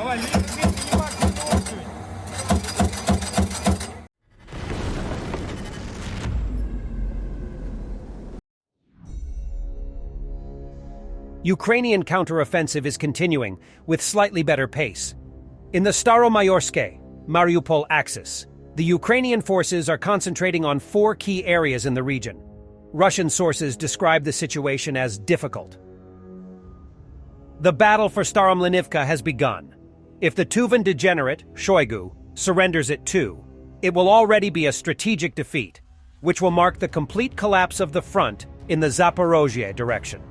Давай, не максимум. Ukrainian counteroffensive is continuing, with slightly better pace. In the Staromayorsk, Mariupol axis, the Ukrainian forces are concentrating on 4 key areas in the region. Russian sources describe the situation as difficult. The battle for Staromlynivka has begun. If the Tuvan degenerate, Shoigu, surrenders it too, it will already be a strategic defeat, which will mark the complete collapse of the front in the Zaporozhye direction,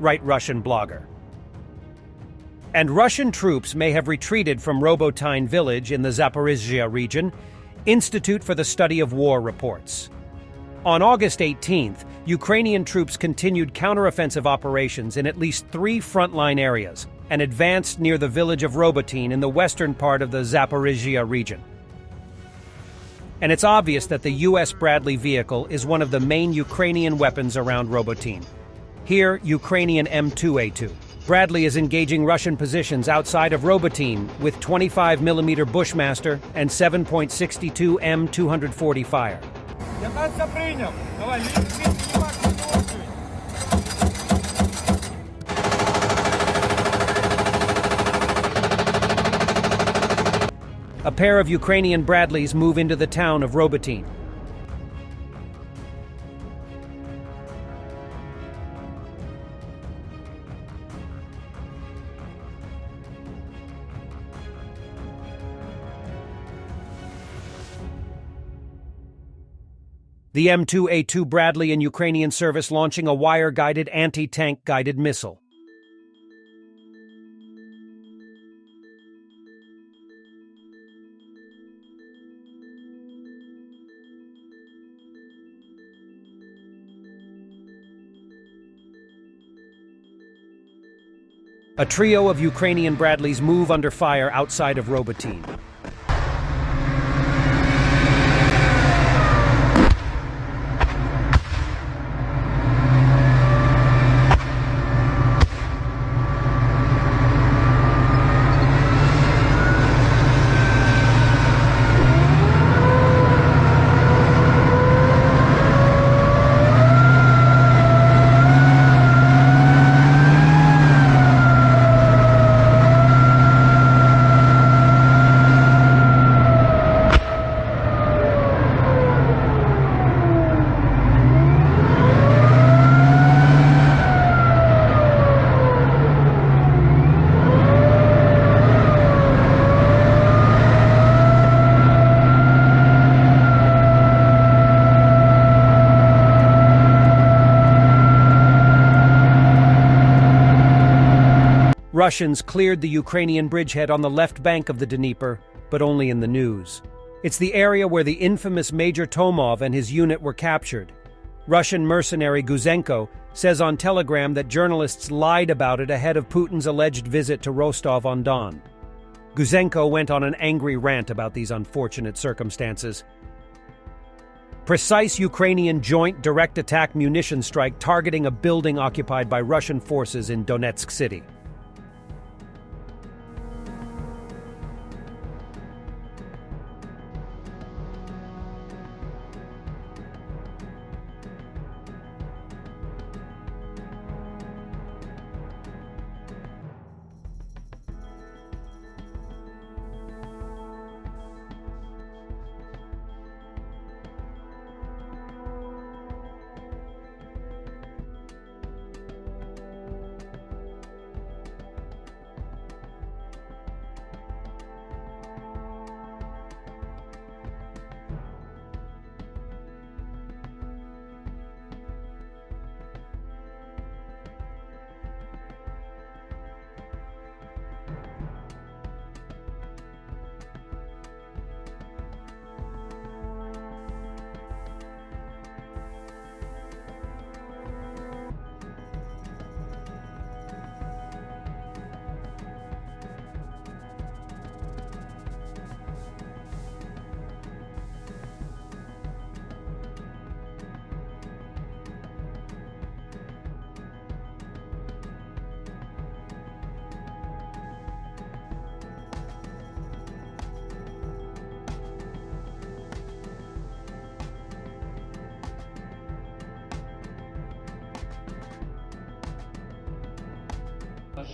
write Russian blogger. And Russian troops may have retreated from Robotyne village in the Zaporizhzhia region, Institute for the Study of War reports. On August 18th, Ukrainian troops continued counteroffensive operations in at least 3 frontline areas and advanced near the village of Robotyne in the western part of the Zaporizhzhia region. And it's obvious that the U.S. Bradley vehicle is one of the main Ukrainian weapons around Robotyne. Here, Ukrainian M2A2. Bradley is engaging Russian positions outside of Robotyne with 25mm Bushmaster and 7.62 M240 fire. A pair of Ukrainian Bradleys move into the town of Robotyne. The M2A2 Bradley in Ukrainian service launching a wire-guided anti-tank guided missile. A trio of Ukrainian Bradleys move under fire outside of Robotyne. Russians cleared the Ukrainian bridgehead on the left bank of the Dnieper, but only in the news. It's the area where the infamous Major Tomov and his unit were captured. Russian mercenary Guzenko says on Telegram that journalists lied about it ahead of Putin's alleged visit to Rostov-on-Don. Guzenko went on an angry rant about these unfortunate circumstances. Precise Ukrainian joint direct attack munition strike targeting a building occupied by Russian forces in Donetsk city.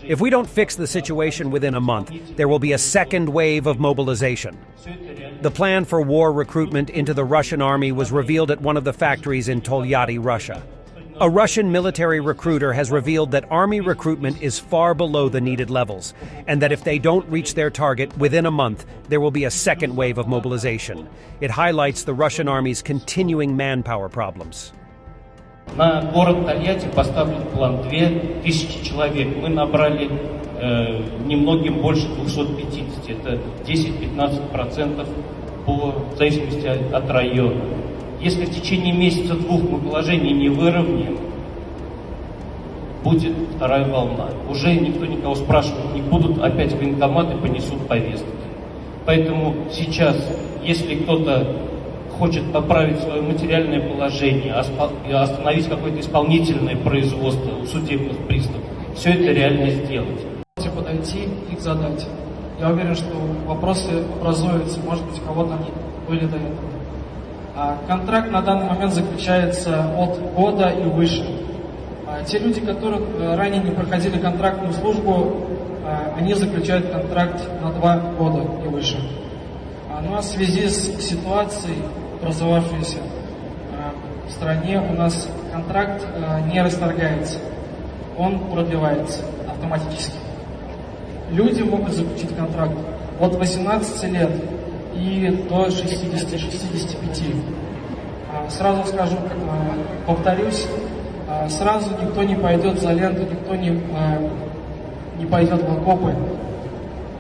If we don't fix the situation within a month, there will be a second wave of mobilization. The plan for war recruitment into the Russian army was revealed at one of the factories in Tolyatti, Russia. A Russian military recruiter has revealed that army recruitment is far below the needed levels, and that if they don't reach their target within a month, there will be a second wave of mobilization. It highlights the Russian army's continuing manpower problems. На город Тольятти поставлен план 2000 человек. Мы набрали немногим больше 250. Это 10-15% в зависимости от района. Если в течение месяца-двух мы положение не выровняем, будет вторая волна. Уже никто никого спрашивать не будут, опять военкоматы понесут повестки. Поэтому сейчас, если кто-то хочет поправить свое материальное положение, остановить какое-то исполнительное производство у судебных приставов, все это реально сделать. Подойти, их задать. Я уверен, что вопросы образуются, может быть, у кого-то они были до этого. Контракт на данный момент заключается от года и выше. Те люди, которые ранее не проходили контрактную службу, они заключают контракт на 2 года и выше. Ну а в связи с ситуацией, образовавшейся в стране, у нас контракт не расторгается, он продлевается автоматически. Люди могут заключить контракт от 18 лет и до 60-65. Сразу скажу, повторюсь, сразу никто не пойдет за ленту, никто не пойдет в окопы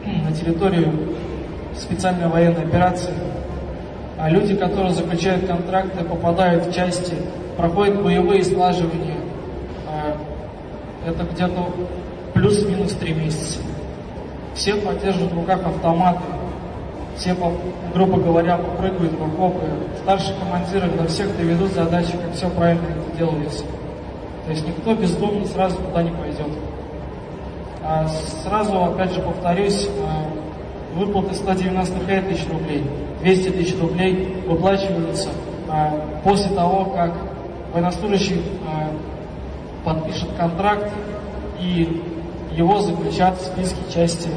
на территорию специальной военной операции. А люди, которые заключают контракты, попадают в части, проходят боевые слаживания, это где-то плюс-минус 3 месяца. Все подержат в руках автоматы, все, грубо говоря, попрыгают в окопы. Старшие командиры до всех доведут задачи, как все правильно это делается. То есть никто бездумно сразу туда не пойдет. Сразу, опять же, повторюсь, выплаты 195 тысяч рублей, 200 тысяч рублей выплачиваются после того, как военнослужащий подпишет контракт и его заключат в списке части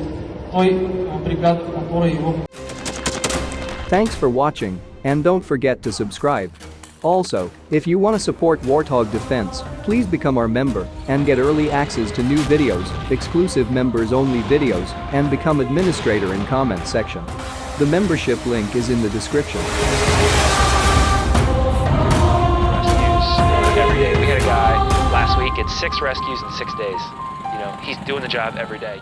той бригады, которая его... Thanks for watching, and don't forget to subscribe. Also, if you want to support Warthog Defense, please become our member and get early access to new videos, exclusive members-only videos, and become administrator in comment section. The membership link is in the description. Rescues every day. We had a guy last week at 6 rescues in 6 days. You know, he's doing the job every day.